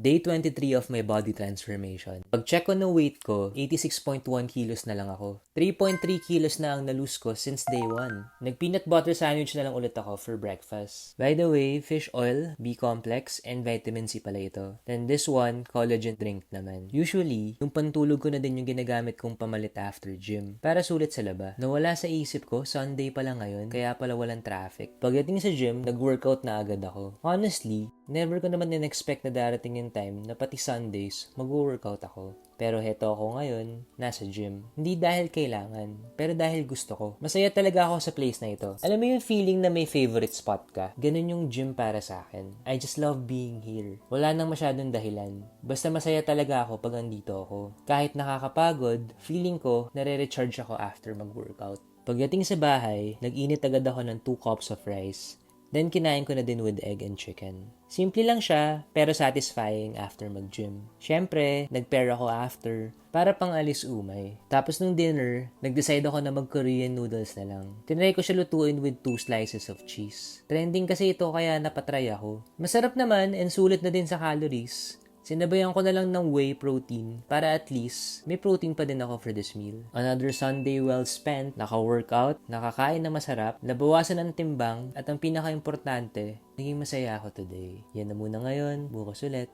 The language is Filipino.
Day 23 of my body transformation. Pag-check ko ng weight ko, 86.1 kilos na lang ako. 3.3 kilos na ang na-lose ko since day 1. Nag-peanut butter sandwich na lang ulit ako for breakfast. By the way, fish oil, B-complex, and vitamin C pala ito. Then this one, collagen drink naman. Usually, yung pantulog ko na din yung ginagamit kong pamalit after gym. Para sulit sa laba. Nawala sa isip ko, Sunday pala ngayon, kaya pala walang traffic. Pagdating sa gym, nag-workout na agad ako. Honestly, never ko naman in-expect na darating yung time na pati Sundays, mag-workout ako. Pero heto ako ngayon, nasa gym. Hindi dahil kailangan, pero dahil gusto ko. Masaya talaga ako sa place na ito. Alam mo yung feeling na may favorite spot ka? Ganun yung gym para sa akin. I just love being here. Wala nang masyadong dahilan. Basta masaya talaga ako pag andito ako. Kahit nakakapagod, feeling ko nare-recharge ako after mag-workout. Pagdating sa bahay, nag-init agad ako ng 2 cups of rice. Then, kinain ko na din with egg and chicken. Simple lang siya, pero satisfying after mag-gym. Siyempre, nag-pair ako after, para pang alis umay. Tapos nung dinner, nag-decide ako na mag-Korean noodles na lang. Tinry ko siya lutuin with 2 slices of cheese. Trending kasi ito kaya napatry ako. Masarap naman and sulit na din sa calories. Sinabayan ko na lang ng whey protein para at least may protein pa din ako for this meal. Another Sunday well spent, naka-workout, nakakain na masarap, nabawasan ng timbang, at ang pinaka-importante, naging masaya ako today. Yan na muna ngayon, bukas ulit.